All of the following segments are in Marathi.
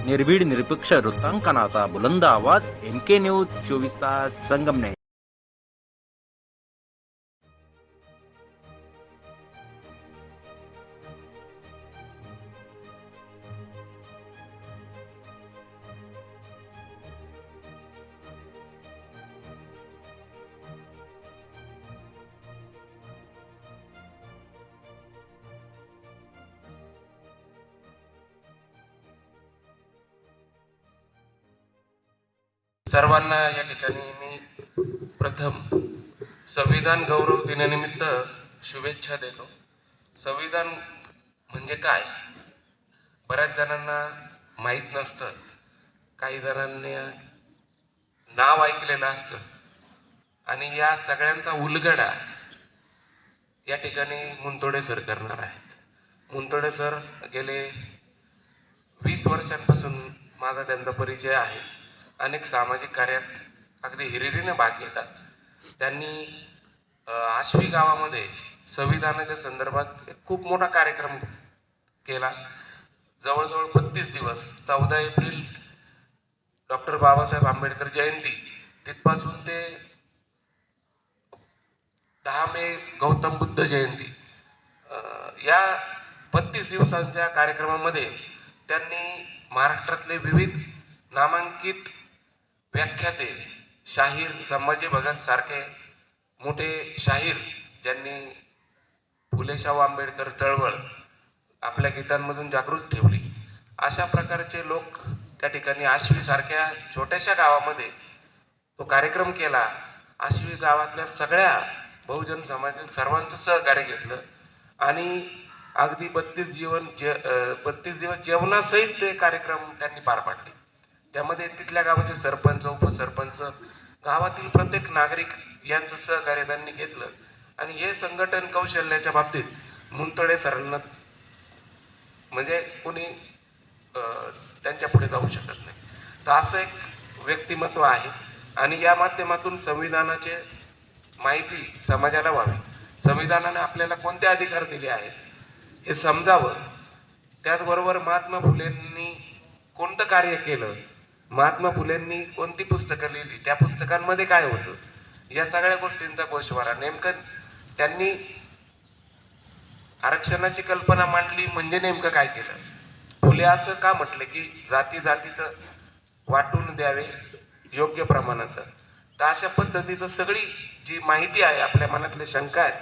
निर्भीड निरपेक्ष वृत्तांकनाचा बुलंद आवाज MK न्यूज 24 तास संगमनेर. सर्वांना या ठिकाणी मी प्रथम संविधान गौरव दिनानिमित्त शुभेच्छा देतो. संविधान म्हणजे काय बऱ्याच जणांना माहीत नसतं, काही जणांनी नाव ऐकलेलं असतं आणि या सगळ्यांचा उलगडा या ठिकाणी मुंतोडे सर करणार आहेत. मुंतोडे सर गेले 20 वर्षांपासून माझा त्यांचा परिचय आहे. अनेक सामाजिक कार्यात अगदी हिरिरीने भाग घेतात. त्यांनी आश्वी गावामध्ये संविधानाच्या संदर्भात एक खूप मोठा कार्यक्रम केला. जवळजवळ 32 दिवस 14 एप्रिल डॉक्टर बाबासाहेब आंबेडकर जयंती तिथपासून ते 10 मे गौतम बुद्ध जयंती या 32 दिवसांच्या कार्यक्रमामध्ये त्यांनी महाराष्ट्रातले विविध नामांकित व्याख्याते शाहीर संभाजी भगत सारखे मोठे शाहीर ज्यांनी फुले शाहू आंबेडकर चळवळ आपल्या गीतांमधून जागृत ठेवली, अशा प्रकारचे लोक त्या ठिकाणी आश्वी सारख्या छोट्याशा गावामध्ये तो कार्यक्रम केला. आश्वी गावातल्या सगळ्या बहुजन समाजातील सर्वांचं सहकार्य घेतलं आणि अगदी 32 दिवस जेवणासहित ते कार्यक्रम त्यांनी पार पाडले. त्यामध्ये तिथल्या गावाचे सरपंच, उपसरपंच, गावातील प्रत्येक नागरिक यांचं सहकार्य त्यांनी घेतलं आणि हे संघटन कौशल्याच्या बाबतीत मुंतोडे सरांना म्हणजे कोणी त्यांच्या पुढे जाऊ शकत नाही. तर असं एक व्यक्तिमत्व आहे आणि या माध्यमातून संविधानाचे माहिती समाजाला व्हावी, संविधानाने आपल्याला कोणते अधिकार दिले आहेत हे समजावं. त्याचबरोबर महात्मा फुलेंनी कोणतं कार्य केलं, महात्मा फुलेंनी कोणती पुस्तकं लिहिली, त्या पुस्तकांमध्ये काय होतं, या सगळ्या गोष्टींचा गोषवारा. नेमकं त्यांनी आरक्षणाची कल्पना मांडली म्हणजे नेमकं काय केलं. फुले असं का म्हटलं की जाती जातीत वाटून द्यावे योग्य प्रमाणात. तर अशा पद्धतीचं सगळी जी माहिती आहे, आपल्या मनातल्या शंका आहेत,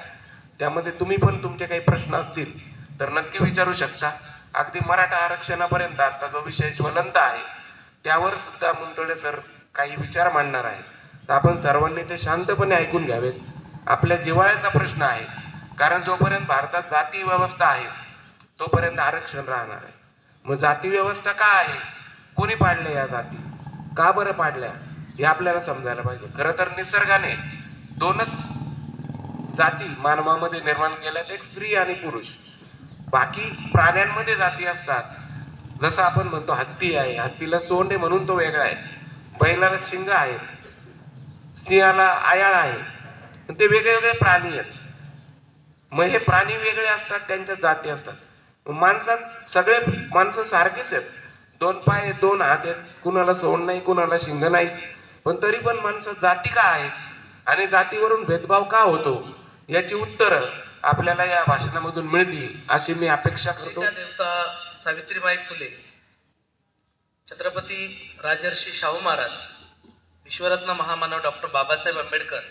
त्यामध्ये तुम्ही पण तुमचे काही प्रश्न असतील तर नक्की विचारू शकता. अगदी मराठा आरक्षणापर्यंत आता जो विषय ज्वलंत आहे त्यावर सुद्धा मुंतोडे सर काही विचार मांडणार आहेत. तर आपण सर्वांनी ते शांतपणे ऐकून घ्यावेत. आपल्या जिव्हाळ्याचा प्रश्न आहे, कारण जोपर्यंत भारतात जाती व्यवस्था आहे तोपर्यंत आरक्षण राहणार आहे. मग जाती व्यवस्था का आहे, कोणी पाडल्या या जाती, का बरं पाडल्या, हे आपल्याला समजायला पाहिजे. खरं तर निसर्गाने 2च जाती मानवामध्ये निर्माण केल्यात, एक स्त्री आणि पुरुष. बाकी प्राण्यांमध्ये जाती असतात. जसं आपण म्हणतो हत्ती आहे, हत्तीला सोंड आहे म्हणून तो वेगळा आहे, बैलाला शिंग आहेत, सिंहाला आयाळ आहे, ते वेगळे वेगळे प्राणी आहेत. मग हे प्राणी वेगळे असतात, त्यांच्या जाती असतात. माणसात सगळे माणसं सारखेच आहेत, 2 पाय आहेत, 2 हात आहेत, कुणाला सोंड नाही, कुणाला शिंग नाही, पण तरी पण माणसं जाती का आहेत आणि जातीवरून भेदभाव का होतो याची उत्तरं आपल्याला या भाषणामधून मिळतील अशी मी अपेक्षा करतो. देवता सावित्रीबाई फुले, छत्रपती राजर्षी शाहू महाराज, विश्वरत्न महामानव डॉक्टर बाबासाहेब आंबेडकर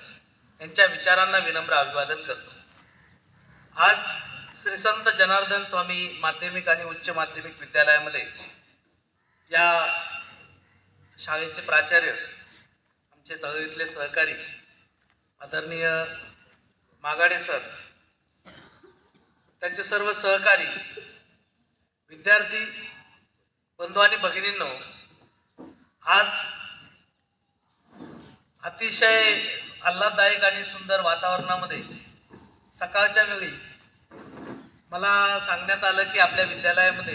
यांच्या विचारांना विनम्र अभिवादन करतो. आज श्री संत जनार्दन स्वामी माध्यमिक आणि उच्च माध्यमिक विद्यालयामध्ये या शाळेचे प्राचार्य, आमचे चळवळीतले सहकारी आदरणीय मागाडे सर, त्यांचे सर्व सहकारी, विद्यार्थी बंधू आणि भगिनींनो, आज अतिशय आल्हाददायक आणि सुंदर वातावरणामध्ये सकाळच्या वेळी मला सांगण्यात आलं की आपल्या विद्यालयामध्ये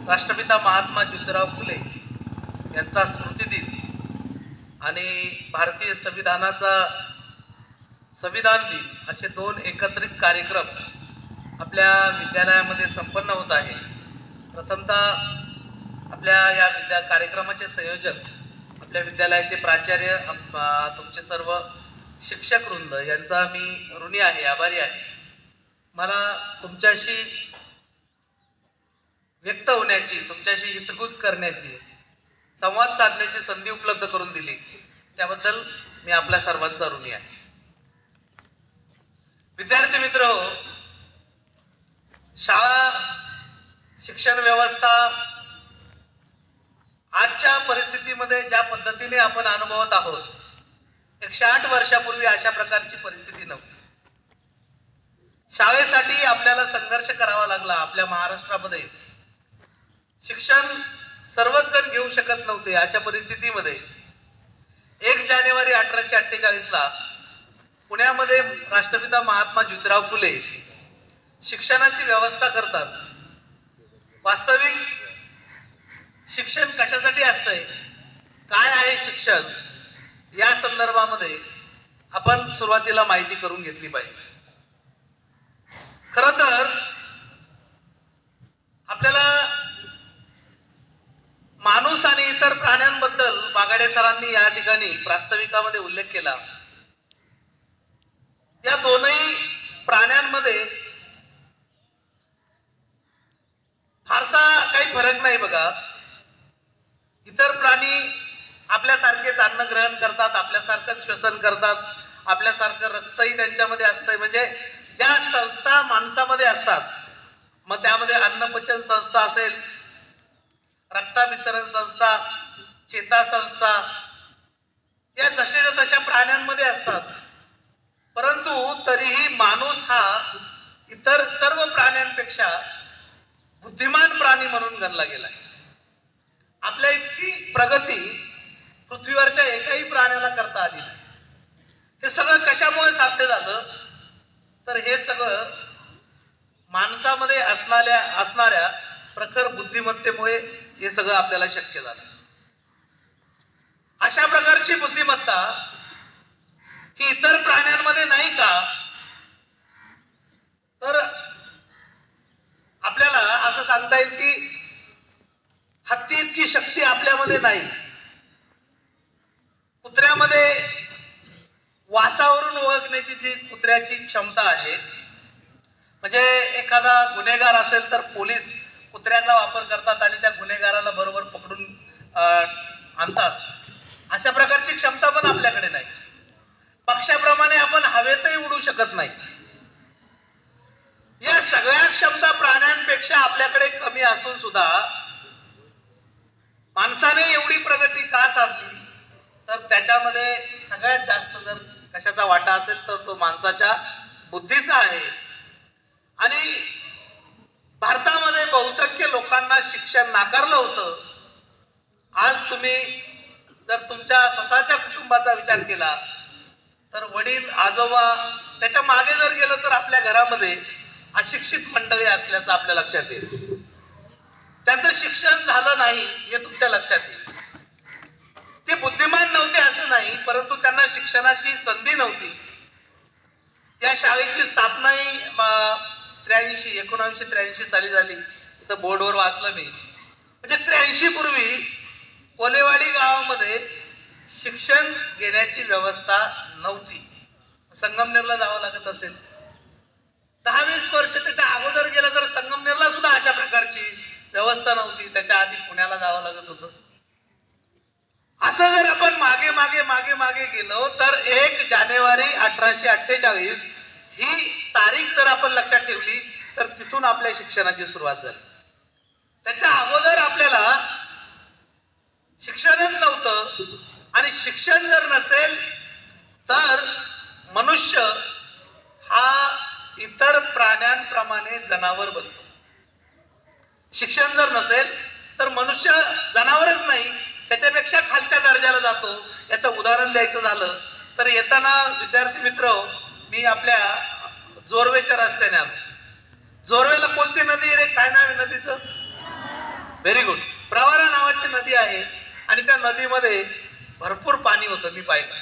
राष्ट्रपिता महात्मा ज्योतिराव फुले यांचा स्मृतिदिन आणि भारतीय संविधान दिन असे 2 एकत्रित कार्यक्रम आपल्या विद्यालयामध्ये संपन्न होत आहे. प्रथमतः आपल्या या कार्यक्रमाचे संयोजक, आपल्या विद्यालयाचे प्राचार्य, तुमचे सर्व शिक्षक वृंद यांचा मी ऋणी आहे, आभारी आहे. मला तुमच्याशी व्यक्त होण्याची, तुमच्याशी हितगुज करण्याची, संवाद साधण्याची संधी उपलब्ध करून दिली त्याबद्दल मी आपल्या सर्वांचा ऋणी आहे. विद्यार्थी मित्र हो, शाळा, शिक्षण व्यवस्था आजच्या परिस्थितीमध्ये ज्या पद्धतीने आपण अनुभवत आहोत, 108 वर्षापूर्वी अशा प्रकारची परिस्थिती नव्हती. शाळेसाठी आपल्याला संघर्ष करावा लागला. आपल्या महाराष्ट्रामध्ये शिक्षण सर्वच जण घेऊ शकत नव्हते. अशा परिस्थितीमध्ये 1 जानेवारी 1848ला पुण्यामध्ये राष्ट्रपिता महात्मा ज्योतिराव फुले शिक्षणाची व्यवस्था करतात. वास्तविक शिक्षण कशासाठी असतंय, काय आहे शिक्षण, या संदर्भामध्ये आपण सुरुवातीला माहिती करून घेतली पाहिजे. खरं तर आपल्याला माणूस आणि इतर प्राण्यांबद्दल बागाडे सरांनी या ठिकाणी प्रास्ताविकामध्ये उल्लेख केला. या दोनही प्राण्यांमध्ये फारसा काही फरक नाही बघा. इतर प्राणी आपल्यासारखेच अन्न ग्रहण करतात, आपल्यासारखंच श्वसन करतात, आपल्यासारखं रक्तही त्यांच्यामध्ये असतंय. म्हणजे ज्या संस्था माणसामध्ये असतात, मग त्यामध्ये अन्नपचन संस्था असेल, रक्ताभिसरण संस्था, चेता संस्था, या जशाच्या तशा प्राण्यांमध्ये असतात. परंतु तरीही माणूस हा इतर सर्व प्राण्यांपेक्षा बुद्धिमान प्राणी म्हणून गणला गेला. आपल्या इतकी प्रगती पृथ्वीवरच्या एकाही प्राण्याला करता आली नाही. हे सगळं कशामुळे साध्य झालं, तर हे सगळं माणसामध्ये असणाऱ्या प्रखर बुद्धिमत्तेमुळे हे सगळं आपल्याला शक्य झालं. अशा प्रकारची बुद्धिमत्ता ही इतर प्राण्यांमध्ये नाही का, तर आपल्याला असं सांगता येईल की हत्ती इतकी शक्ती आपल्यामध्ये नाही. कुत्र्यामध्ये वासावरून ओळखण्याची जी कुत्र्याची क्षमता आहे, म्हणजे एखादा गुन्हेगार असेल तर पोलीस कुत्र्याचा वापर करतात आणि त्या गुन्हेगाराला बरोबर पकडून आणतात. अशा प्रकारची क्षमता पण आपल्याकडे नाही. पक्षाप्रमाणे आपण हवेतही उडू शकत नाही. या सगळ्या क्षमता प्राण्यांपेक्षा आपल्याकडे कमी असून सुद्धा माणसाने एवढी प्रगती का साधली, तर त्याच्यामध्ये सगळ्यात जास्त जर कशाचा वाटा असेल तर तो माणसाच्या बुद्धीचा आहे. आणि भारतामध्ये बहुसंख्य लोकांना शिक्षण नाकारलं होतं. आज तुम्ही जर तुमच्या स्वतःच्या कुटुंबाचा विचार केला तर वडील, आजोबा, त्याच्या मागे जर गेलं तर आपल्या घरामध्ये अशिक्षित मंडळी असल्याचं आपल्या लक्षात येईल. त्यांचं शिक्षण झालं नाही हे तुमच्या लक्षात येईल. ते बुद्धिमान नव्हते असं नाही, परंतु त्यांना शिक्षणाची संधी नव्हती. या शाळेची स्थापनाही 1983 साली झाली. इथं बोर्डवर वाचलं मी. म्हणजे 83 पूर्वी कोलेवाडी गावामध्ये शिक्षण घेण्याची व्यवस्था नव्हती. संगमनेरला जावं लागत असेल. 10-20 वर्ष त्याच्या अगोदर गेलं तर संगमनेरला सुद्धा अशा प्रकारची व्यवस्था नव्हती. त्याच्या आधी पुण्याला जावं लागत होतं. असं जर आपण मागे गेलो तर 1 जानेवारी 1848 ही तारीख जर आपण लक्षात ठेवली तर तिथून आपल्या शिक्षणाची सुरुवात झाली. त्याच्या अगोदर आपल्याला शिक्षणच नव्हतं. आणि शिक्षण जर नसेल तर मनुष्य हा इतर प्राण्यांप्रमाणे जनावर बनतो. शिक्षण जर नसेल तर मनुष्य जनावरच नाही, त्याच्यापेक्षा खालच्या दर्जाला जातो. याचं उदाहरण द्यायचं झालं तर येताना विद्यार्थी मित्र, मी आपल्या जोरवेच्या रस्त्याने आलो. जोरवेला कोणती नदी रे, काय नाव आहे नदीचं? Very good. प्रवारा नावाची नदी आहे आणि त्या नदीमध्ये भरपूर पाणी होतं. मी पाहिलं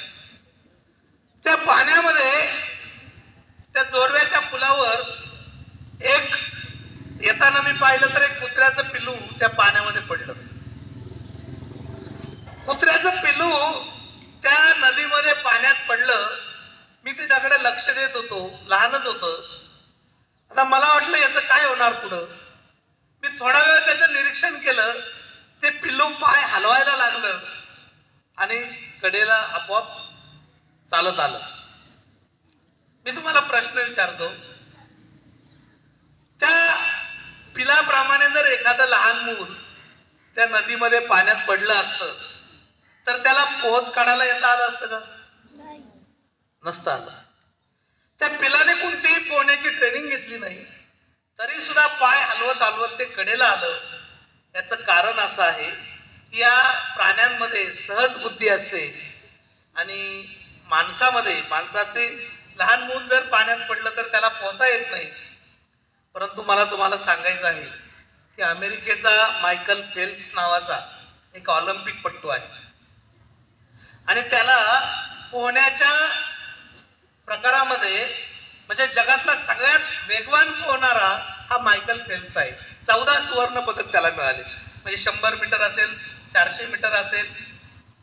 त्या पाण्यामध्ये, त्या जोरव्याच्या पुलावर येताना मी पाहिलं तर एक कुत्र्याचं पिल्लू त्या पाण्यामध्ये पडलं. होतो, लहानच होतं. आता मला वाटलं याचं काय होणार पुढं. मी थोडा वेळ त्याचं निरीक्षण केलं. ते पिल्लू पाय हलवायला लागलं आणि कडेला आपोआप चालत आलं. मी तुम्हाला प्रश्न विचारतो, त्या पिलाप्रमाणे जर एखादं लहान मूल त्या नदीमध्ये पाण्यात पडलं असतं तर त्याला पोहत काढायला येता आलं असतं का? नसतं आलं. त्या पिलाने कोणतीही पोहण्याची ट्रेनिंग घेतली नाही, तरी सुद्धा पाय हलवत हलवत ते कडेला आलं. याचं कारण असं आहे की या प्राण्यांमध्ये सहज बुद्धी असते आणि माणसाचे लहान मूल जर पाण्यात पडलं तर त्याला पोहता येत नाही. परंतु मला तुम्हाला सांगायचं आहे की अमेरिकेचा मायकल फेल्प्स नावाचा एक ऑलिम्पिक पट्टू आहे आणि त्याला पोहण्याच्या प्रकारामध्ये म्हणजे जगातला सगळ्यात वेगवान पोहणारा हा मायकल फेल्प्स आहे. 14 सुवर्ण पदक त्याला मिळाले. म्हणजे 100 मीटर असेल, 400 मीटर असेल,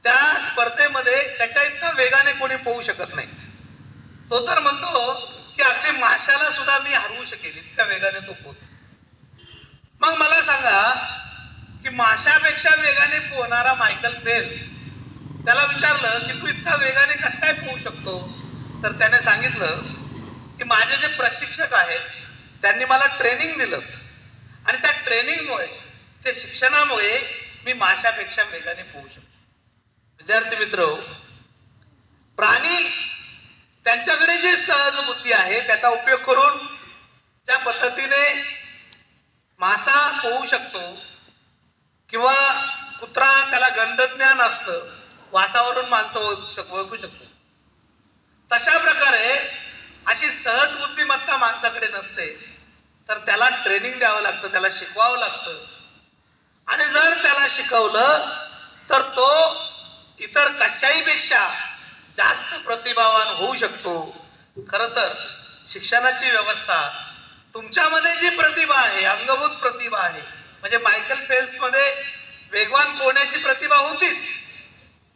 त्या स्पर्धेमध्ये त्याच्या इतका वेगाने कोणी पोहू शकत नाही. तो तर म्हणतो की अगदी माशाला सुद्धा मी हरवू शकेल इतक्या वेगाने तो पोहतो. मग मला सांगा की माशापेक्षा वेगाने पोहणारा मायकल फेल्प्स, त्याला विचारलं की तू इतका वेगाने कसं काय पोहू शकतो, तर त्याने सांगितलं की माझे जे प्रशिक्षक आहेत त्यांनी मला ट्रेनिंग दिलं आणि त्या ट्रेनिंगमुळे, त्या शिक्षणामुळे मी माशापेक्षा वेगाने पोहू शकतो. विद्यार्थी मित्र, प्राणी त्यांच्याकडे जी सहज बुद्धी आहे त्याचा उपयोग करून ज्या पद्धतीने मासा पोहू शकतो किंवा कुत्रा त्याला गंधज्ञान असतं, वासावरून माणसं ओळखू शकतो, तशा प्रकारे अशी सहज बुद्धिमत्ता माणसाकडे नसते. तर त्याला ट्रेनिंग द्यावं लागतं, त्याला शिकवावं लागतं. आणि जर त्याला शिकवलं तर तो इतर कशाही पेक्षा जास्त प्रतिभावान होऊ शकतो. खरं तर शिक्षणाची व्यवस्था, तुमच्यामध्ये जी प्रतिभा आहे, अंगभूत प्रतिभा आहे, म्हणजे मायकल फेल्प्स मध्ये वेगवान पोहण्याची प्रतिभा होतीच,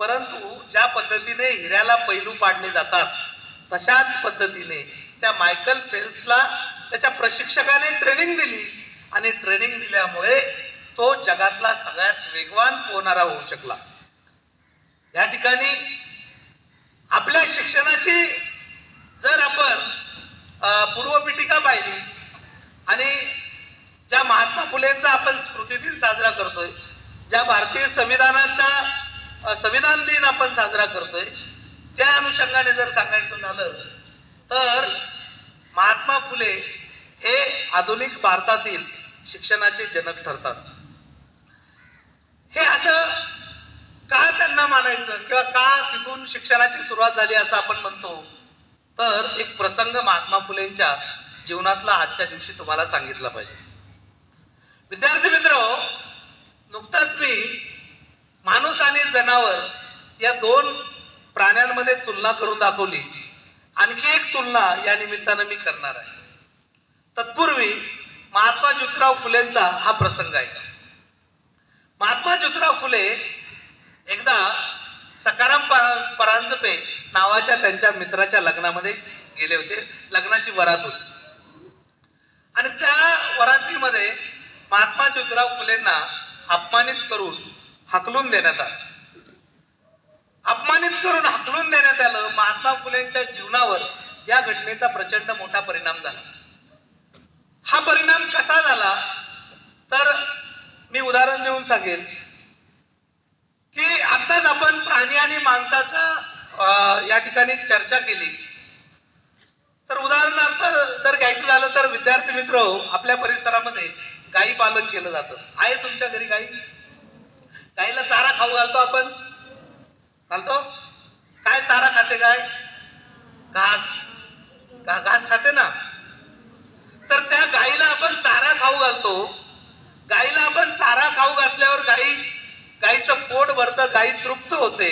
परंतु ज्या पद्धतीने हिऱ्याला पैलू पाडले जातात तशाच पद्धतीने त्या मायकल फेल्प्सला त्याच्या प्रशिक्षकाने ट्रेनिंग दिली आणि ट्रेनिंग दिल्यामुळे तो जगातला सगळ्यात वेगवान पोहणारा होऊ शकला. या ठिकाणी आपल्या शिक्षणाची जर आपण पूर्वपीठिका पाहिली आणि ज्या महात्मा फुलेंचा आपण स्मृती दिन साजरा करतोय, ज्या भारतीय संविधान दिन आपण साजरा करतोय, त्या अनुषंगाने जर सांगायचं झालं तर महात्मा फुले हे आधुनिक भारतातील शिक्षणाचे जनक ठरतात. हे असं का त्यांना मानायचं किंवा का तिथून शिक्षणाची सुरुवात झाली असं आपण म्हणतो, तर एक प्रसंग महात्मा फुलेंच्या जीवनातला आजच्या दिवशी तुम्हाला सांगितला पाहिजे. विद्यार्थी मित्र, नुकताच मी माणूस आणि जनावर या 2 प्राण्यांमध्ये तुलना करून दाखवली. आणखी एक तुलना या निमित्तानं मी करणार आहे. तत्पूर्वी महात्मा ज्योतिराव फुलेंचा हा प्रसंग आहे. महात्मा ज्योतिराव फुले एकदा सकाराम परांजपे नावाच्या त्यांच्या मित्राच्या लग्नामध्ये गेले होते. लग्नाची वरात होती आणि त्या वरातीमध्ये महात्मा ज्योतिराव फुलेंना अपमानित करून हाकलून देण्यात आलं. महात्मा फुलेंच्या जीवनावर या घटनेचा प्रचंड मोठा परिणाम झाला. हा परिणाम कसा झाला तर मी उदाहरण देऊन सांगेल की आताच आपण प्राणी आणि माणसाचा या ठिकाणी चर्चा केली. तर उदाहरणार्थ जर घ्यायचं झालं तर विद्यार्थी मित्र, आपल्या परिसरामध्ये गायी पालन केलं जातं. आहे तुमच्या घरी गाई? गाईला चारा खाऊ घालतो आपण, घालतो. काय चारा खाते गाय? घास खाते ना. तर त्या गाईला आपण चारा खाऊ घालतो. गाईला आपण चारा खाऊ घातल्यावर गाईचं पोट भरतं, गाई तृप्त होते,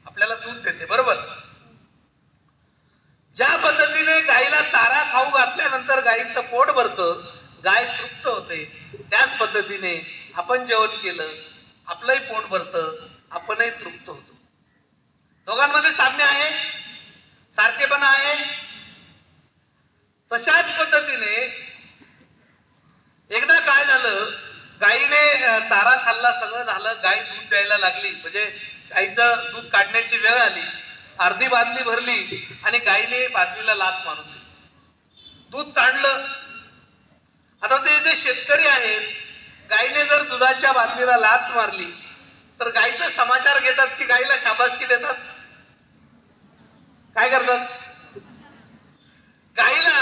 आपल्याला दूध देते, बरोबर. ज्या पद्धतीने गाईला चारा खाऊ घातल्यानंतर गाईचं पोट भरतं, गाय तृप्त होते, त्याच पद्धतीने आपण जेवण केलं, आपलंही पोट भरतं, आपणही तृप्त होतो. दोघांमध्ये साम्य आहे, सारखेपणा आहे. तशाच पद्धतीने एकदा काय झालं, गाईने चारा खाल्ला, सगळं झालं, गाय दूध द्यायला लागली, म्हणजे गाईचं दूध काढण्याची वेळ आली, अर्धी बादली भरली आणि गाईने बादलीला लाथ मारून दिली, दूध चांडलं. आता ते जे शेतकरी आहेत, गाईने जर दुधाच्या बादलीला लाथ मारली तर गाईचा समाचार घेतात की गाईला शाबासकी देतात? काय करतात? गाईला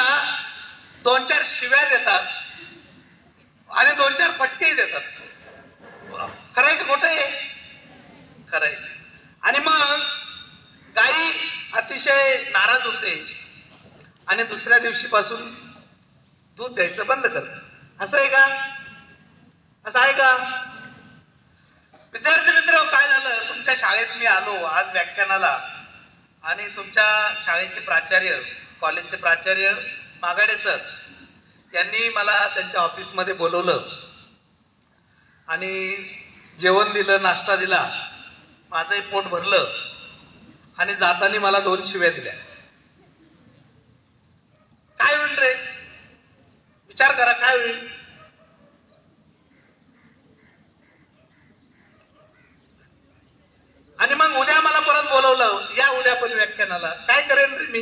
2-4 शिव्या देतात आणि 2-4 फटकेही देतात. खरंय का खोटं आहे? खरंय. आणि मग गाई अतिशय नाराज होते आणि दुसऱ्या दिवशीपासून दूध द्यायचं बंद करतात. असं आहे का? असं आहे का? विद्यार्थी मित्र, काय झालं, तुमच्या शाळेत मी आलो आज व्याख्यानाला आणि तुमच्या शाळेचे प्राचार्य, कॉलेजचे प्राचार्य मागाडे सर यांनी मला त्यांच्या ऑफिसमध्ये बोलवलं आणि जेवण दिलं, नाश्ता दिला, माझंही पोट भरलं आणि जाताना मला 2 शिव्या दिल्या. काय होईल रे? विचार करा, काय होईल? आणि मग उद्या मला परत बोलवलं, या उद्या पण व्याख्यानाला. काय करेन रे मी?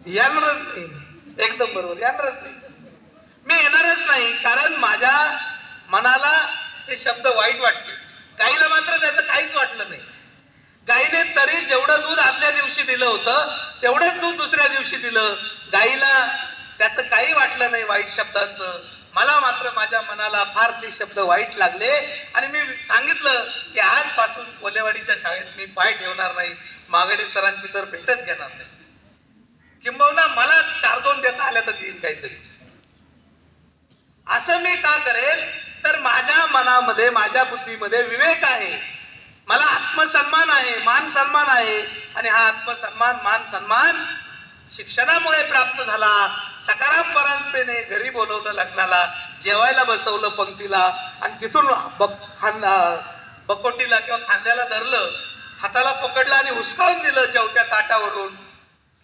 येणारच नाही. एकदम बरोबर, येणारच नाही. मी येणारच नाही, कारण माझ्या मनाला ते शब्द वाईट वाटते. गाईला मात्र त्याचं काहीच वाटलं नाही. गाईने तरी जेवढं दूध आदल्या दिवशी दिलं होतं तेवढंच दूध दुसऱ्या दिवशी दिलं. गाईला त्याचं काही वाटलं नाही वाईट शब्दांचं. मला मात्र माझ्या मनाला फार ते शब्द वाईट लागले आणि मी सांगितलं की आजपासून कोलेवाडीच्या शाळेत मी पाय ठेवणार नाही, मागडे सरांची तर भेटच घेणार नाही. किंबहुना मला 4-2 देता आल्या तर येईल काहीतरी. असं मी का करेल? तर माझ्या मनामध्ये, माझ्या बुद्धीमध्ये विवेक आहे, मला आत्मसन्मान आहे, मान सन्मान आहे. आणि हा आत्मसन्मान, मान सन्मान शिक्षणामुळे प्राप्त झाला. सकाराम परांजपेने घरी बोलवलं, लग्नाला जेवायला बसवलं पंक्तीला आणि तिथून बकोटीला किंवा खांद्याला धरलं, हाताला पकडलं आणि हुसकावून दिलं जेवत्या ताटावरून.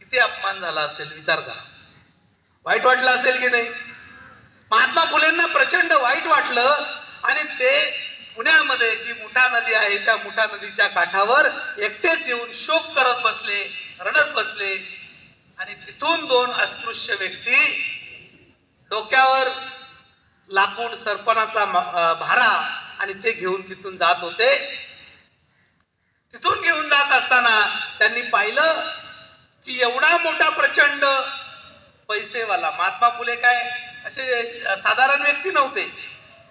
किती अपमान झाला असेल विचार करा. वाईट वाटलं असेल की नाही? महात्मा फुलेंना प्रचंड वाईट वाटलं आणि ते पुण्यामध्ये जी मुठा नदी आहे त्या मुठा नदीच्या काठावर एकटेच येऊन शोक करत बसले, रडत बसले. आणि तिथून 2 अस्पृश्य व्यक्ती डोक्यावर लाकूड सरपणाचा भारा आणि ते घेऊन तिथून जात होते. तिथून घेऊन जात असताना त्यांनी पाहिलं की एवढा मोठा प्रचंड पैसेवाला, महात्मा फुले काय असे साधारण व्यक्ती नव्हते.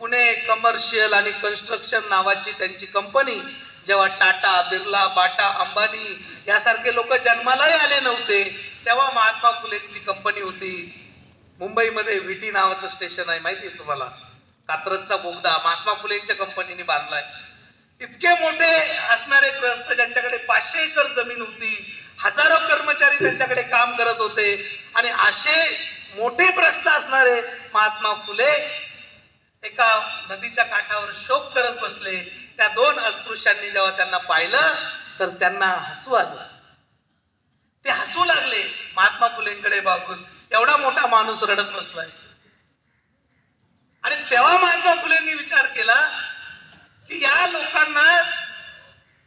पुणे कमर्शियल आणि कन्स्ट्रक्शन नावाची त्यांची कंपनी, जेव्हा टाटा, बिर्ला, बाटा, अंबानी यासारखे लोक जन्मालाही आले नव्हते तेव्हा महात्मा फुलेंची कंपनी होती. मुंबईमध्ये व्हीटी नावाचं स्टेशन आहे, माहिती आहे तुम्हाला? कात्रजचा बोगदा महात्मा फुलेंच्या कंपनीने बांधलाय. इतके मोठे असणारे ग्रस्त, ज्यांच्याकडे 500 एकर जमीन होती, हजारो कर्मचारी त्यांच्याकडे काम करत होते आणि असे मोठे प्रस्थ असणारे महात्मा फुले एका नदीच्या काठावर शोक करत बसले. त्या 2 अस्पृश्यांनी जेव्हा त्यांना पाहिलं तर त्यांना हसू आलं. ते हसू लागले महात्मा फुलेंकडे बघून, एवढा मोठा माणूस रडत बसलाय. आणि तेव्हा महात्मा फुलेंनी विचार केला की या लोकांना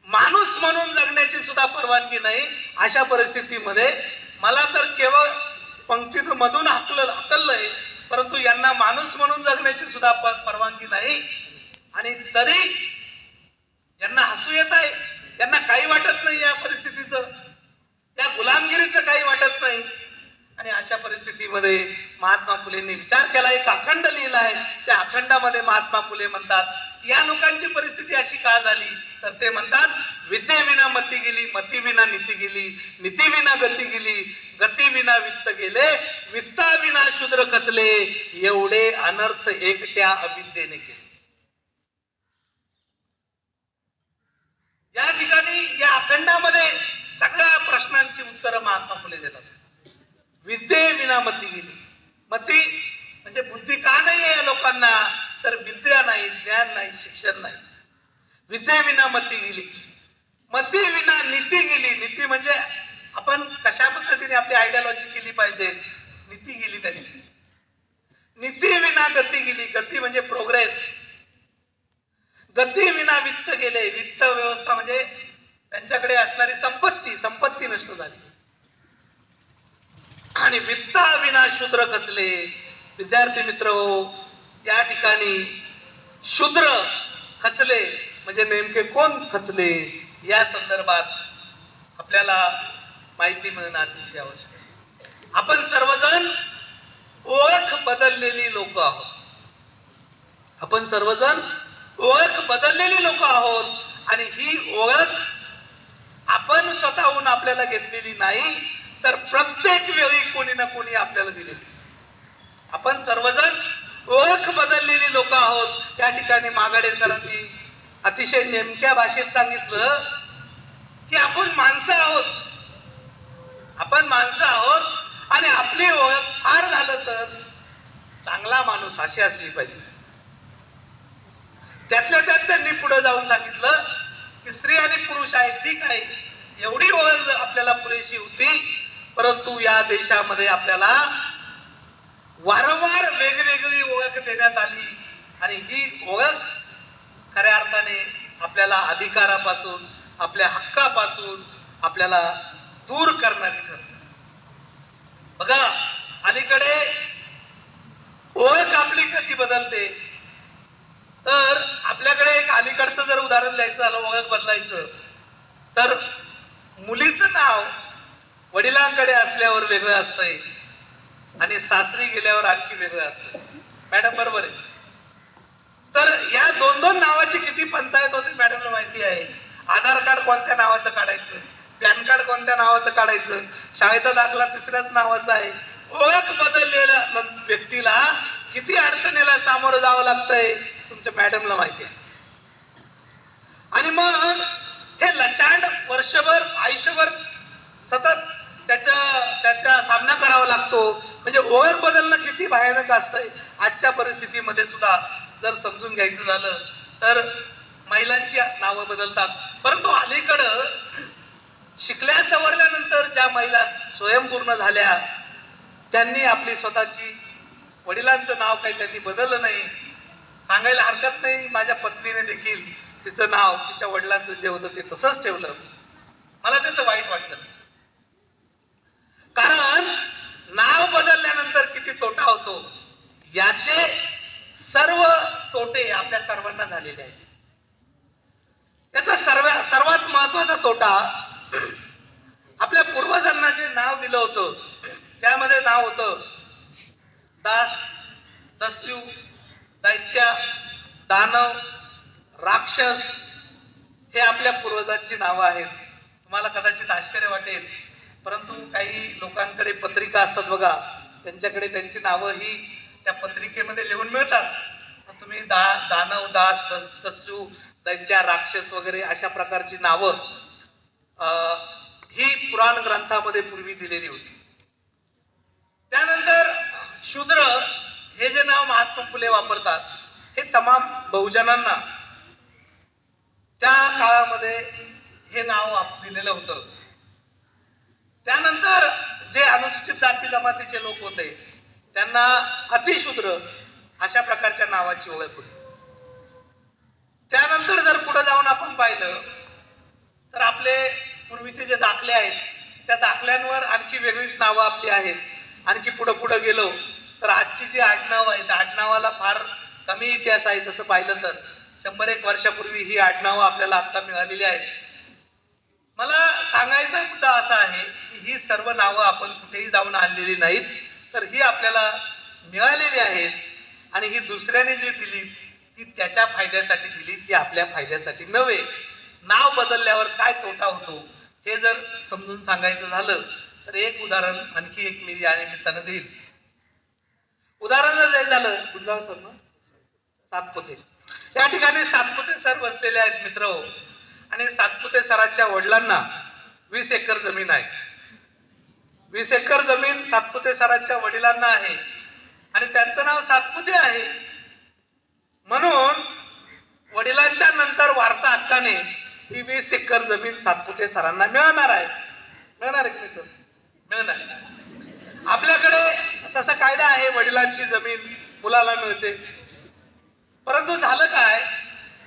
माणूस म्हणून जगण्याची सुद्धा परवानगी नाही. अशा परिस्थितीमध्ये मला तर केवळ पंक्तीतून मधून हकललंय, परंतु यांना माणूस म्हणून जगण्याची सुद्धा परवानगी नाही. आणि तरी यांना हसू येत आहे, यांना काही वाटत नाही या परिस्थितीचं, या गुलामगिरीचं काही वाटत नाही. आणि अशा परिस्थितीमध्ये महात्मा फुलेंनी विचार केला, एक अखंड लिहिला आहे. त्या अखंडामध्ये महात्मा फुले म्हणतात या लोकांची परिस्थिती अशी का झाली, तर ते म्हणतात विद्येविना मती गेली, मतीविना नीती गेली, नीतीविना गती गेली, गतीविना वित्त गेले, वित्ताविना शूद्र खचले, एवढे अनर्थ एकट्या अविद्येने केले. या ठिकाणी या अखंडामध्ये सगळ्या प्रश्नांची उत्तरं महात्मा फुले देतात. विद्येविना मती गेली. मती म्हणजे बुद्धी का नाही आहे या लोकांना, तर विद्या नाही, ज्ञान नाही, शिक्षण नाही. विद्येविना मती गेली, मती विना नीती गेली. नीती म्हणजे आपण कशा पद्धतीने आपली आयडियॉलॉजी केली पाहिजे, नीती गेली त्यांची. नीती विना गती गेली. गती म्हणजे प्रोग्रेस. गती विना वित्त गेले. वित्त व्यवस्था म्हणजे त्यांच्याकडे असणारी संपत्ती नष्ट झाली. आणि वित्ता विना शूद्र खचले. विद्यार्थी मित्र हो, या ठिकाणी शूद्र खचले म्हणजे नेमके कोण खचले या संदर्भात आपल्याला माहिती मिळणं अतिशय आवश्यक आहे. आपण सर्वजण ओळख बदललेली लोक आहोत. आपण सर्वजण ओळख बदललेली लोक आहोत आणि ही ओळख आपण स्वतःहून आपल्याला घेतलेली नाही, तर प्रत्येक वेळी कोणी ना कोणी आपल्याला दिलेली. आपण सर्वजण ओळख बदललेली लोक आहोत. त्या ठिकाणी मागाडे सरांनी अतिशय नेमक्या भाषेत सांगितलं की आपण माणसं आहोत. आपण माणसं आहोत आणि आपली ओळख फार झालं तर चांगला माणूस अशी असली पाहिजे. त्यातल्या त्यात त्यांनी पुढे जाऊन सांगितलं की स्त्री आणि पुरुष आहे, ठीक आहे, एवढी ओळख आपल्याला पुरेशी होती, परंतु या देशामध्ये आपल्याला वारंवार वेगवेगळी ओळख देण्यात आली आणि ही ओळख खऱ्या अर्थाने आपल्याला अधिकारापासून, आपल्या हक्कापासून आपल्याला दूर करणारी ठरली. बघा, अलीकडे ओळख आपली कधी बदलते तर आपल्याकडे एक अलीकडचं जर उदाहरण द्यायचं झालं ओळख बदलायचं तर मुलीचं नाव वडिलांकडे असल्यावर वेगळं असतंय आणि सासरी गेल्यावर आणखी वेगळं असतं. मॅडम बरोबर आहे. तर या दोन नावाची किती पंचायत होती मॅडमला माहिती आहे. आधार कार्ड कोणत्या नावाचं काढायचं, पॅन कार्ड कोणत्या नावाचं काढायचं, शाळेचा दाखला तिसऱ्याच नावाचा आहे. ओळख बदललेल्या व्यक्तीला किती अडचणीला सामोरं जावं लागतंय तुमच्या मॅडमला माहिती आहे. आणि मग हे लचांड वर्षभर आयुष्यभर सतत त्याचा सामना करावा लागतो. म्हणजे ओळख बदलणं किती भयानक असतंय आजच्या परिस्थितीमध्ये सुद्धा. जर समजून घ्यायचं झालं तर महिलांची नावं बदलतात, परंतु अलीकडं शिकल्या सवरल्यानंतर ज्या महिला स्वयंपूर्ण झाल्या त्यांनी आपली स्वतःची, वडिलांचं नाव काही त्यांनी बदललं नाही. सांगायला हरकत नाही, माझ्या पत्नीने देखील तिचं नाव तिच्या वडिलांचं जे होतं ते तसंच ठेवलं. मला त्याचं वाईट वाटलं, कारण नाव बदलल्यानंतर किती तोटा होतो याचे सर्व तोटे आपल्या सर्वांना झालेले आहेत. याचा सर्वात महत्वाचा तोटा, आपल्या पूर्वजांना जे नाव दिलं होतं त्यामध्ये नाव होतं दास, दस्यू, दैत्य, दानव, राक्षस. हे आपल्या पूर्वजांची नावं आहेत. तुम्हाला कदाचित आश्चर्य वाटेल, परंतु काही लोकांकडे पत्रिका असतात बघा, त्यांच्याकडे त्यांची नावं ही त्या पत्रिकेमध्ये लिहून मिळतात. तुम्ही दानव, दास, दस्यू, दैत्य, राक्षस वगैरे अशा प्रकारची नावं ही पुराण ग्रंथामध्ये पूर्वी दिलेली होती. त्यानंतर शूद्र हे जे नाव महात्मा फुले वापरतात हे तमाम बहुजनांना त्या काळामध्ये हे नाव दिलेलं होतं. त्यानंतर जे अनुसूचित जाती जमातीचे लोक होते त्यांना अतिशूद्र अशा प्रकारच्या नावाची ओळख होती. त्यानंतर जर पुढे जाऊन आपण पाहिलं तर आपले पूर्वीचे जे दाखले आहेत त्या दाखल्यांवर आणखी वेगळीच नावं आपली आहेत. आणखी पुढे गेलो तर आजची जी आडनाव आहे त्या आडनावाला फार कमी इतिहास आहे. तसं पाहिलं तर 100-1 वर्षापूर्वी ही आडनावं आपल्याला आता मिळालेली आहेत. मला सांगायचा मुद्दा असा आहे की ही सर्व नावं आपण कुठेही जाऊन आणलेली नाहीत, तर ही आपल्याला मिळालेली आहेत. आणि ही दुसऱ्याने जी दिली ती त्याच्या फायद्यासाठी दिली, ती आपल्या फायद्यासाठी नव्हे. नाव बदलल्यावर काय तोटा होतो हे जर समजून सांगायचं झालं तर एक उदाहरण आणखी एक मी या निमित्तानं देईल. उदाहरण जर झालं गुंजाळ सर ना, सातपुते, या ठिकाणी सातपुते सर बसलेले आहेत मित्र हो. आणि सातपुते सरांच्या वडिलांना 20 एकर जमीन आहे. 20 एकर जमीन सातपुते सरांच्या वडिलांना आहे आणि त्यांचं नाव सातपुते आहे. म्हणून वडिलांच्या नंतर वारसा हक्काने ही 20 एकर जमीन सातपुते सरांना मिळणार आहे. मिळणार आहे की नाही सर? मिळणार. आपल्याकडे तसा कायदा आहे, वडिलांची जमीन मुलाला मिळते. परंतु झालं काय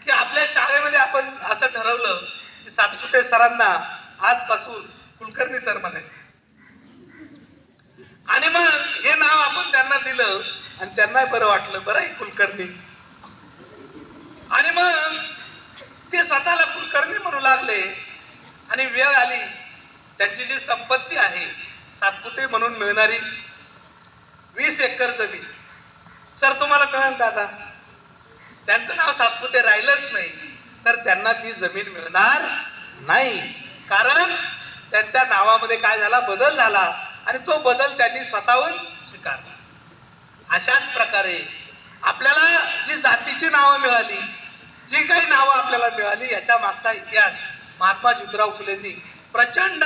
की आपल्या शाळेमध्ये आपण असं ठरवलं की सातपुते सरांना आजपासून कुलकर्णी सर म्हणायचं. आणि मग हे नाव आपण त्यांना दिलं आणि त्यांना बरं वाटलं, बरं आहे कुलकर्णी. आणि मग ते स्वतःला कुलकर्णी म्हणू लागले. आणि वेळ आली, त्यांची जी संपत्ती आहे सातपुते म्हणून मिळणारी 20 एकर जमीन, सर तुम्हाला मिळेल दादा, त्यांचं नाव सातपुते राहिलंच नाही तर त्यांना ती जमीन मिळणार नाही. कारण त्यांच्या नावामध्ये काय झाला, बदल झाला आणि तो बदल त्यांनी स्वतःहून स्वीकारला. अशाच प्रकारे आपल्याला जी जातीची नावं मिळाली, जी काही नावं आपल्याला मिळाली, याच्या मागचा इतिहास महात्मा ज्योतिराव फुलेंनी प्रचंड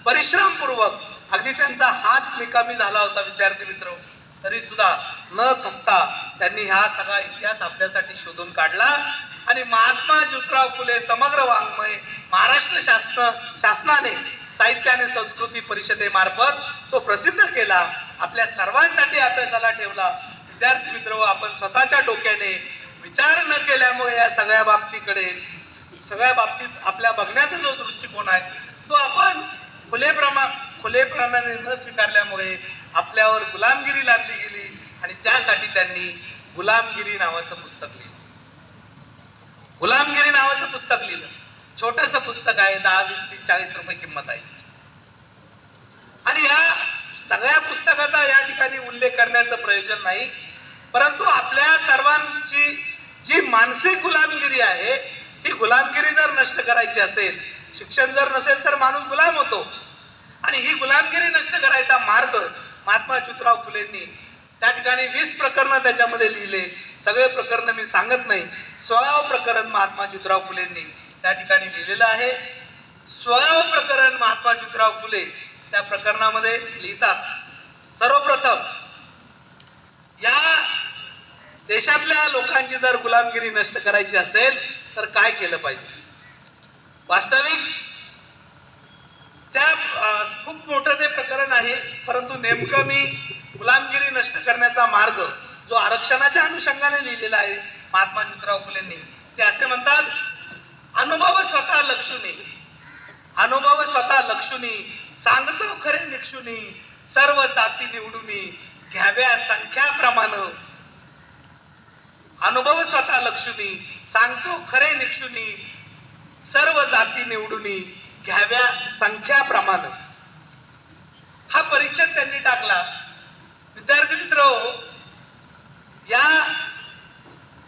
परिश्रमपूर्वक, अगदी त्यांचा हात निकामी झाला होता विद्यार्थी मित्र, तरी सुद्धा न थकता त्यांनी हा सगळा इतिहास आपल्यासाठी शोधून काढला. आणि महात्मा ज्योतिराव फुले समग्र वाङ्मय महाराष्ट्र शासनाने साहित्य आणि संस्कृती परिषदेमार्फत तो प्रसिद्ध केला, आपल्या सर्वांसाठी अभ्यासाला ठेवला. विद्यार्थी मित्र, आपण स्वतःच्या डोक्याने विचार न केल्यामुळे या सगळ्या बाबतीत आपल्या बघण्याचा जो दृष्टिकोन आहे तो आपण खुलेपणाने न स्वीकारल्यामुळे आपल्यावर गुलामगिरी लादली गेली. आणि त्यासाठी त्यांनी गुलामगिरी नावाचं पुस्तक लिहिलं. गुलामगिरी नावाचं पुस्तक लिहिलं. छोटंसं पुस्तक आहे, 10, 20, 30, 40 रुपये किंमत आहे त्याची. आणि या सगळ्या पुस्तकाचा या ठिकाणी उल्लेख करण्याचं प्रयोजन नाही, परंतु आपल्या सर्वांची जी मानसिक गुलामगिरी आहे, ही गुलामगिरी जर नष्ट करायची असेल, शिक्षण जर नसेल तर माणूस गुलाम होतो. आणि ही गुलामगिरी नष्ट करायचा मार्ग महात्मा ज्योतिराव फुलेंनी त्या ठिकाणी 20 प्रकरणं त्याच्यामध्ये लिहिले. सगळे प्रकरण मी सांगत नाही, 16वं प्रकरण महात्मा ज्योतिराव फुलेंनी त्या ठिकाणी लिहिलेलं आहे. 16वं प्रकरण महात्मा ज्योतिराव फुले त्या प्रकरणामध्ये लिहितात, सर्वप्रथम या देशातल्या लोकांची जर गुलामगिरी नष्ट करायची असेल तर काय केलं पाहिजे. वास्तविक त्या खूप मोठं ते प्रकरण आहे, परंतु नेमकं मी गुलामगिरी नष्ट करण्याचा मार्ग जो आरक्षणाच्या अनुषंगाने लिहिलेला आहे महात्मा ज्योतिराव फुलेंनी, ते असे म्हणतात, अनुभव स्वतः लक्षुनी सांगतो खरे निक्षुनी, सर्व जाती निवडुनी घ्याव्या संख्याप्रमाणे. अनुभव स्वतः लक्षुनी सांगतो खरे निक्षुनी, सर्व जाती निवडुनी घ्याव्या संख्याप्रमाणे. हा परिच्छेद त्यांनी टाकला. विद्यार्थी मित्र, या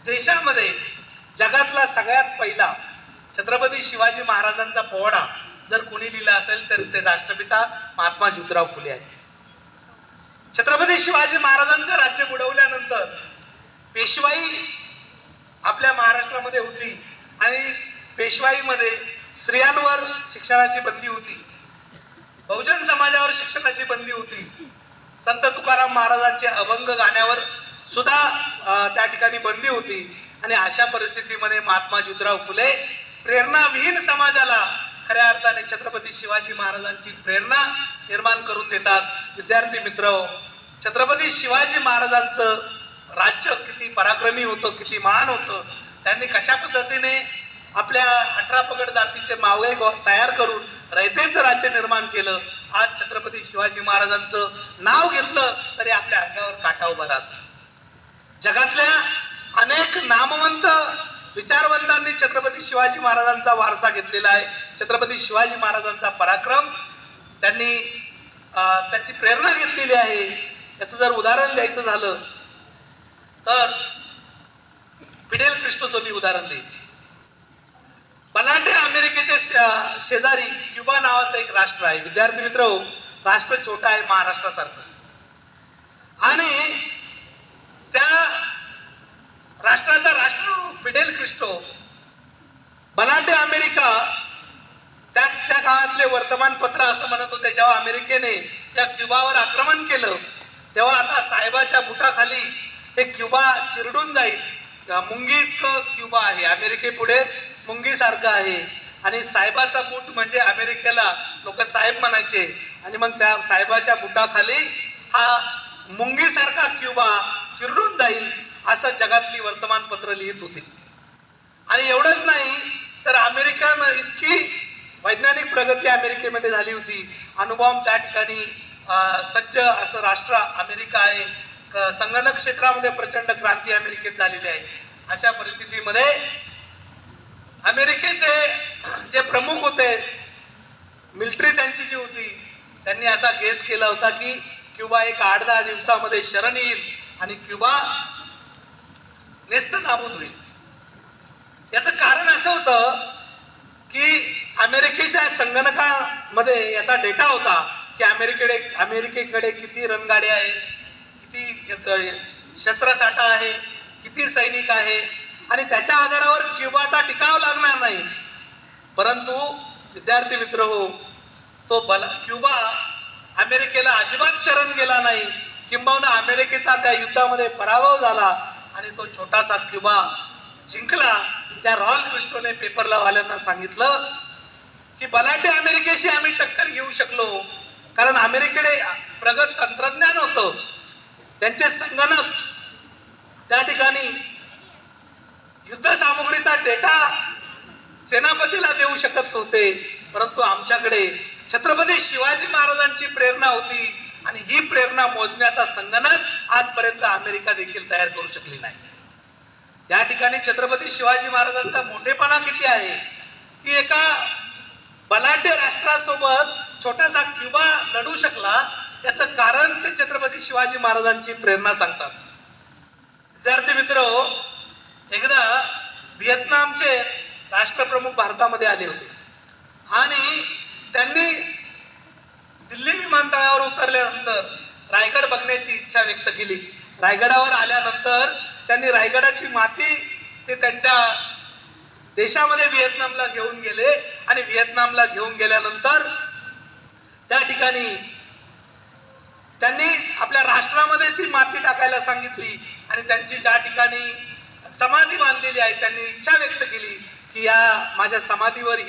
देशामध्ये जगातला सगळ्यात पहिला छत्रपती शिवाजी महाराजांचा पोवाडा जर कोणी लिहिला असेल तर ते राष्ट्रपिता महात्मा ज्योतिराव फुले आहेत. छत्रपती शिवाजी महाराजांचं राज्य बुडवल्यानंतर पेशवाई आपल्या महाराष्ट्रामध्ये होती आणि पेशवाईमध्ये स्त्रियांवर शिक्षणाची बंदी होती, बहुजन समाजावर शिक्षणाची बंदी होती, संत तुकाराम महाराजांच्या अभंग गाण्यावर सुद्धा त्या ठिकाणी बंदी होती. आणि अशा परिस्थितीमध्ये महात्मा ज्योतिराव फुले प्रेरणाविहीन समाजाला खऱ्या अर्थाने छत्रपती शिवाजी महाराजांची प्रेरणा निर्माण करून देतात. विद्यार्थी मित्र, छत्रपती शिवाजी महाराजांचं राज्य किती पराक्रमी होतं, किती महान होतं. त्यांनी कशा पद्धतीने आपल्या 18 पगड जातीचे मावळे तयार करून रयतेचं राज्य निर्माण केलं. आज छत्रपती शिवाजी महाराजांचं नाव घेतलं तरी आपल्या अंगावर काटा उभा राहतो. जगातल्या अनेक नामवंत विचारवंतांनी छत्रपती शिवाजी महाराजांचा वारसा घेतलेला आहे. छत्रपती शिवाजी महाराजांचा पराक्रम त्यांनी त्याची प्रेरणा घेतलेली आहे. याचं जर उदाहरण द्यायचं झालं तर फिडेल क्रिस्टोचं मी उदाहरण देईन. बलाढ्य अमेरिकेचे शेजारी क्युबा नावाचं एक राष्ट्र आहे. विद्यार्थी मित्र, राष्ट्र छोटा आहे महाराष्ट्रासारखं, आणि त्या राष्ट्राचा राष्ट्रप्रमुख फिडेल क्रिस्टो बलाढ्य अमेरिका त्या काळातले वर्तमानपत्र असं म्हणत होते, जेव्हा अमेरिकेने या क्युबावर आक्रमण केलं तेव्हा आता साहेबाच्या बुटाखाली हे क्युबा चिरडून जाईल. मुंगी इतकं क्युबा आहे, अमेरिकेपुढे मुंगी सारखं आहे. आणि साहेबाचा बूट म्हणजे अमेरिकेला लोक साहेब म्हणायचे आणि मग त्या साहेबाच्या बुटाखाली हा मुंगीसारखा क्युबा चिरडून जाईल असं जगातली वर्तमानपत्र लिहित होती. आणि एवढंच नाही तर अमेरिका इतकी वैज्ञानिक प्रगती अमेरिकेमध्ये झाली होती. अणुबॉम्ब त्या ठिकाणी सज्ज असं राष्ट्र अमेरिका आहे. संगणक क्षेत्रामध्ये प्रचंड क्रांती अमेरिकेत झालेली आहे. अशा परिस्थितीमध्ये अमेरिकेचे जे प्रमुख होते, मिलिटरी त्यांची जी होती, त्यांनी असा गेस केला होता की क्युबा एक 8-10 दिवसामध्ये शरण येईल आणि क्युबा नेस्तनाबूत होईल. याचं कारण असं होतं की अमेरिकेच्या संगणकामध्ये याचा डेटा होता की अमेरिकेकडे किती रणगाड्या आहेत, किती शस्त्रसाठा आहे, किती सैनिक आहे आणि त्याच्या आधारावर क्युबाचा टिकाव लागणार नाही. परंतु विद्यार्थी मित्र हो, तो क्युबा अमेरिकेला अजिबात शरण गेला नाही. किंबहुना अमेरिकेचा त्या युद्धामध्ये पराभव झाला आणि तो छोटासा क्युबा जिंकला. त्या रॉल क्रिस्टोने पेपरला वाल्यांना सांगितलं की बलाढ्य अमेरिकेशी आम्ही टक्कर घेऊ शकलो कारण अमेरिकेकडे प्रगत तंत्रज्ञान होतं. त्यांचे संगणक त्या ठिकाणी युद्ध सामुग्रीचा डेटा सेनापतीला देऊ शकत होते. परंतु आमच्याकडे छत्रपती शिवाजी महाराजांची प्रेरणा होती आणि ही प्रेरणा मोजण्याचा संगणक आजपर्यंत अमेरिका देखील तयार करू शकली नाही. या ठिकाणी छत्रपती शिवाजी महाराजांचा मोठेपणा किती आहे की एका बलाढ्य राष्ट्रासोबत छोटासा क्युबा लढू शकला. याचं कारण ते छत्रपती शिवाजी महाराजांची प्रेरणा सांगतात. विद्यार्थी मित्र, एकदा व्हिएतनामचे राष्ट्रप्रमुख भारतामध्ये आले होते आणि त्यांनी दिल्ली विमानतळावर उतरल्यानंतर रायगड बघण्याची इच्छा व्यक्त केली. रायगडावर आल्यानंतर त्यांनी रायगडाची माती ते त्यांच्या देशामध्ये व्हिएतनामला घेऊन गेले आणि व्हिएतनामला घेऊन गेल्यानंतर त्या ठिकाणी त्यांनी आपल्या राष्ट्रामध्ये ती माती टाकायला सांगितली आणि त्यांची ज्या ठिकाणी समाधी बांधलेली आहे त्यांनी इच्छा व्यक्त केली की या माझ्या समाधीवर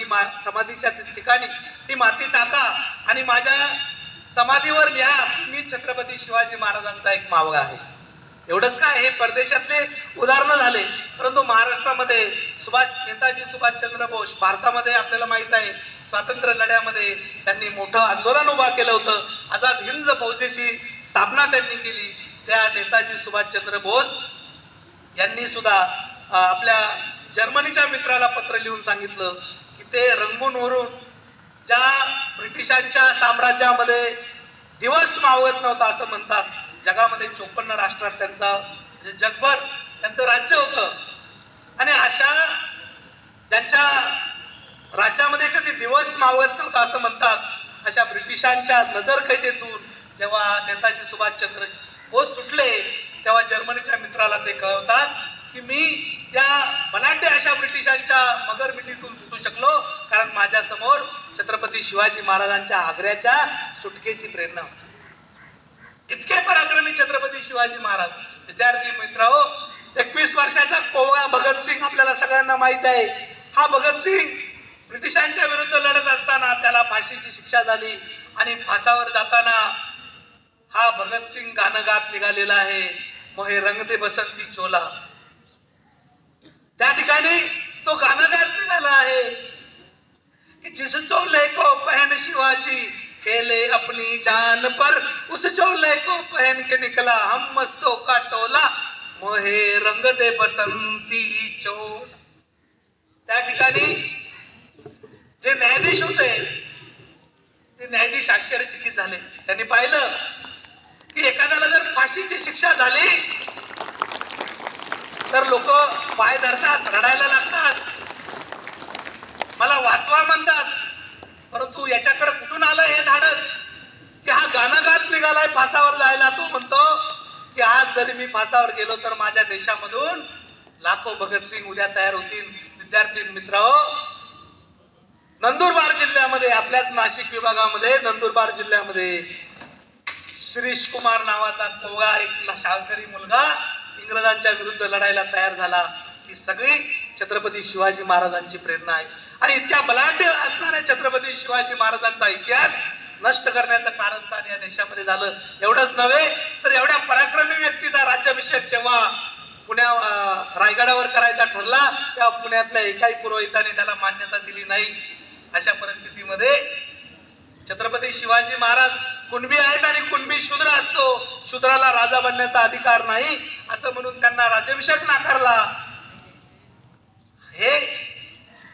समाधीच्या ठिकाणी ही माती टाका आणि माझ्या समाधीवर लिहा की मी छत्रपती शिवाजी महाराजांचा एक मावळा आहे. एवढंच काय, हे परदेशातले उदाहरणं झाले. परंतु महाराष्ट्रामध्ये नेताजी सुभाषचंद्र बोस, भारतामध्ये आपल्याला माहित आहे स्वातंत्र्य लढ्यामध्ये त्यांनी मोठं आंदोलन उभा केलं होतं. आझाद हिंद फौजेची स्थापना त्यांनी केली. त्या नेताजी सुभाषचंद्र बोस यांनी सुद्धा आपल्या जर्मनीच्या मित्राला पत्र लिहून सांगितलं की ते रंगून उरून ज्या ब्रिटिशांच्या साम्राज्यामध्ये दिवस मावळत नव्हता असं म्हणतात. जगामध्ये 54 राष्ट्रात त्यांचा जगभर त्यांचं राज्य होतं आणि अशा ज्यांच्या राज्यामध्ये कधी दिवस मावळत नव्हता असं म्हणतात, अशा ब्रिटिशांच्या नजरखैदेतून जेव्हा नेताजी सुभाषचंद्र बोस सुटले तेव्हा जर्मनीच्या मित्राला ते कळवतात की मी या बलाढ्य अशा ब्रिटिशांच्या मगरमिठीतून सुटू शकलो कारण माझ्या समोर छत्रपती शिवाजी महाराजांच्या आग्र्याच्या सुटकेची प्रेरणा होती. इतके पराक्रमी छत्रपती शिवाजी महाराज. विद्यार्थी मित्रांनो, 21 वर्षाचा कोवळा भगतसिंग आपल्याला सगळ्यांना माहित आहे. हा भगतसिंग ब्रिटिशांच्या विरुद्ध लढत असताना त्याला फाशीची शिक्षा झाली आणि फासावर जाताना हा भगतसिंग गाणं गात निघालेला आहे, मोहे रंग दे बसंती चोला. त्या ठिकाणी तो गाणं गात निघाला आहे कि जिस चोले को पहन शिवाजी खेले अपनी जान पर, उस चोले को पहन के निकला हम मस्तों का टोला, मोहे रंग दे बसंती चोला. त्या ठिकाणी जे न्यायाधीश होते ते न्यायाधीश आश्चर्यचकित झाले. त्यांनी पाहिलं की एखाद्याला जर फाशीची शिक्षा झाली तर लोक पाय धरतात, रडायला लागतात, मला वाचवा म्हणतात. परंतु याच्याकडे कुठून आलं हे धाडस की हा गाणं गात निघालाय फासावर जायला. तो म्हणतो की आज जरी मी फासावर गेलो तर माझ्या देशामधून लाखो भगतसिंग उद्या तयार होतील. विद्यार्थी मित्रांनो, नंदुरबार जिल्ह्यामध्ये, आपल्याच नाशिक विभागामध्ये नंदुरबार जिल्ह्यामध्ये श्रीश कुमार नावाचा कोवळा एक शाळकरी मुलगा इंग्रजांच्या विरुद्ध लढायला तयार झाला. ही सगळी छत्रपती शिवाजी महाराजांची प्रेरणा आहे. आणि इतक्या बलाढ्य असणाऱ्या छत्रपती शिवाजी महाराजांचा इतिहास नष्ट करण्याचं कारस्थान या देशामध्ये झालं. एवढंच नव्हे तर एवढ्या पराक्रमी व्यक्तीचा राज्याभिषेक जेव्हा रायगडावर करायचा ठरला तेव्हा पुण्यातल्या एकाही पुरोहिताने त्याला मान्यता दिली नाही. अशा परिस्थितीमध्ये छत्रपती शिवाजी महाराज कुणबी आहेत आणि कुणबी शूद्र असतो, शूद्राला राजा बनण्याचा अधिकार नाही असं म्हणून त्यांना राज्याभिषेक नाकारला. हे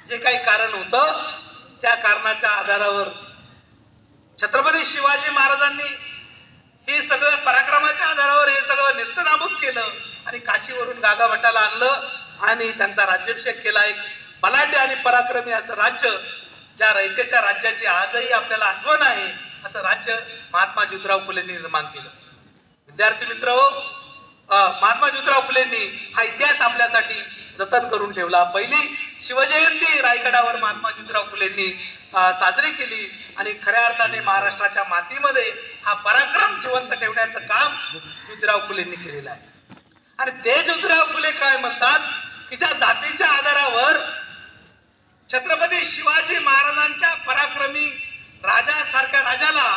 जे काही कारण होतं त्या कारणाच्या आधारावर छत्रपती शिवाजी महाराजांनी हे सगळं पराक्रमाच्या आधारावर हे सगळं नेस्तनाबूत केलं आणि काशीवरून गागाभट्टाला आणलं आणि त्यांचा राज्याभिषेक केला. एक बलाढ्य आणि पराक्रमी असं राज्य, ज्या रयतेच्या राज्याची आजही आपल्याला आठवण आहे, असं राज्य महात्मा ज्योतिराव फुलेंनी निर्माण केलं. विद्यार्थी मित्र, महात्मा ज्योतिराव फुलेंनी हा इतिहास आपल्यासाठी जतन करून ठेवला. पहिली शिवजयंती रायगडावर महात्मा ज्योतिराव फुलेंनी साजरी केली आणि खऱ्या अर्थाने महाराष्ट्राच्या मातीमध्ये हा पराक्रम जिवंत ठेवण्याचं काम ज्योतिराव फुलेंनी केलेलं आहे. आणि ते ज्योतिराव फुले काय म्हणतात की ज्या जातीच्या आधारावर छत्रपती शिवाजी महाराजांच्या पराक्रमी राजासारख्या राजाला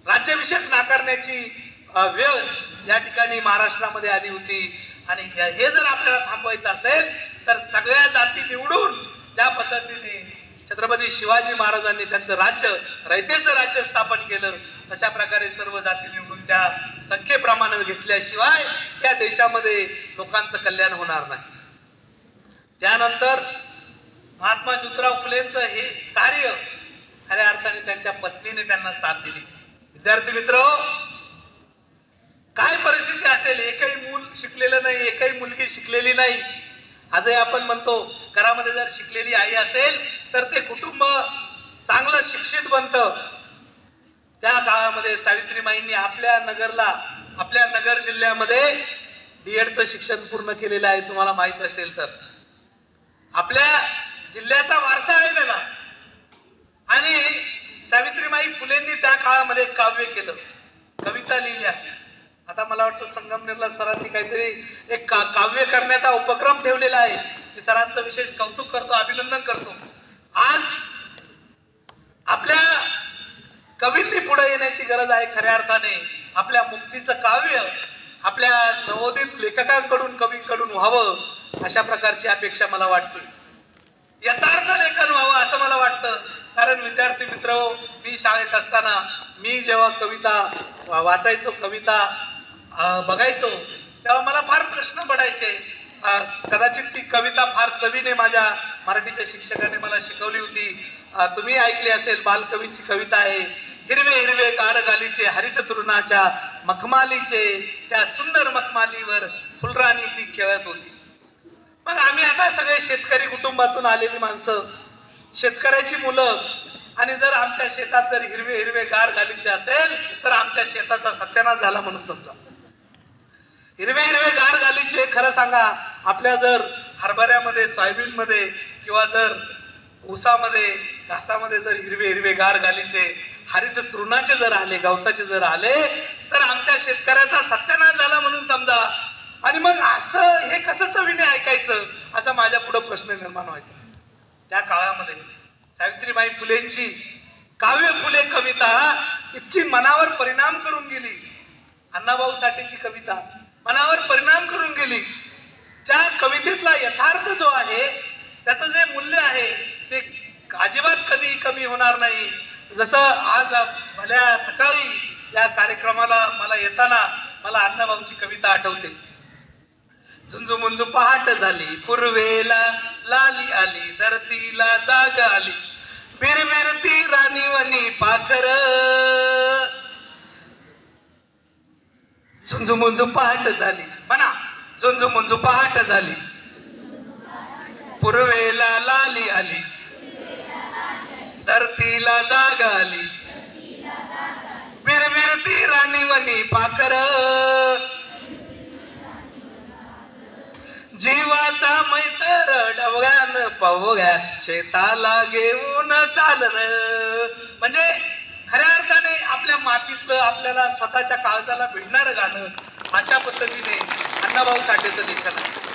राज्याभिषेक नाकारण्याची वेळ या ठिकाणी महाराष्ट्रामध्ये आली होती. आणि हे जर आपल्याला थांबवायचं असेल तर सगळ्या जाती निवडून ज्या पद्धतीने छत्रपती शिवाजी महाराजांनी त्यांचं राज्य, रयतेचं राज्य स्थापन केलं, तशा प्रकारे सर्व जाती निवडून त्या संख्येप्रमाणे घेतल्याशिवाय त्या देशामध्ये लोकांचं कल्याण होणार नाही. त्यानंतर महात्मा ज्योतिराव फुलेंचं हे कार्य खऱ्या अर्थाने त्यांच्या पत्नीने त्यांना साथ दिली. विद्यार्थी मित्र, काय परिस्थिती असेल, एकही मूल शिकलेलं नाही, एकही मुलगी शिकलेली नाही. आजही आपण म्हणतो घरामध्ये जर शिकलेली आई असेल तर ते कुटुंब चांगलं शिक्षित बनतं. त्या काळामध्ये सावित्रीमाईंनी आपल्या नगर जिल्ह्यामध्ये डीएडचं शिक्षण पूर्ण केलेलं आहे. तुम्हाला माहित असेल तर आपल्या जिल्ह्याचा वारसा आहे त्याला. आणि सावित्रीमाई फुलेंनी त्या काळामध्ये काव्य केलं, कविता लिहिल्या. आता मला वाटतं संगमनेरला सरांनी काहीतरी एक काव्य करण्याचा उपक्रम ठेवलेला आहे. मी सरांचं विशेष कौतुक करतो, अभिनंदन करतो. आज आपल्या कवींनी पुढे येण्याची गरज आहे. खऱ्या अर्थाने आपल्या मुक्तीचं काव्य आपल्या नवोदित लेखकांकडून, कवींकडून व्हावं अशा प्रकारची अपेक्षा मला वाटते. यथार्थ लेखन व्हावं असं मला वाटतं. कारण विद्यार्थी मित्र, मी शाळेत असताना मी जेव्हा कविता वाचायचो, कविता बघायचो, तेव्हा मला फार प्रश्न पडायचे. कदाचित ती कविता फार चवीने माझ्या मराठीच्या शिक्षकाने मला शिकवली होती. तुम्ही ऐकली असेल, बालकवींची कविता आहे. हिरवे हिरवे गारगालीचे हरित तृणाच्या मखमालीचे, त्या सुंदर मखमालीवर फुलराणी ती खेळत होती. मग आम्ही आता सगळे शेतकरी कुटुंबातून आलेली माणसं, शेतकऱ्याची मुलं, आणि जर आमच्या शेतात जर हिरवे हिरवे गार गालीचे असेल तर आमच्या शेताचा सत्यानाश झाला म्हणून समजा. हिरवे हिरवे गार गालीचे, खरं सांगा, आपल्या जर हरभऱ्यामध्ये, सोयाबीनमध्ये किंवा जर ऊसामध्ये, घासामध्ये जर हिरवे हिरवे गार गालीचे हरित तृणाचे जर आले, गवताचे जर आले तर आमच्या शेतकऱ्याचा सत्यानाश झाला म्हणून समजा. आणि मग असं हे कसं चवीने ऐकायचं असा माझ्या पुढे प्रश्न निर्माण व्हायचा. त्या काळामध्ये सावित्रीबाई फुलेंची काव्य फुले कविता इतकी मनावर परिणाम करून गेली. अण्णाभाऊ साठेची कविता मनावर परिणाम करून गेली. त्या कवितेतला यथार्थ जो आहे, त्याचं जे मूल्य आहे ते अजिबात कधी कमी होणार नाही. जसं आज भल्या सकाळी या कार्यक्रमाला मला येताना मला अण्णाभाऊची कविता आठवते. झुंजू मुंजू पहाट झाली, पूर्वेला लाली आली, धरतीला जाग आली, बिरबिरती राणीवनी पाखर. झुंजू मुंजू पहाट झाली, म्हणा, झुंजू मुंजू पहाट झाली, पूर्वेला लाली आली, धरतीला जाग आली, बिरबिरती राणीवनी पाखर. जीवाचा मैत्र डबग्यान पवग्या, शेताला घेऊन चालणं. म्हणजे खऱ्या अर्थाने आपल्या मातीतलं, आपल्याला स्वतःच्या काळजाला भिडणारं गाणं, अशा पद्धतीने अण्णाभाऊ साठेचं लेखन आहे.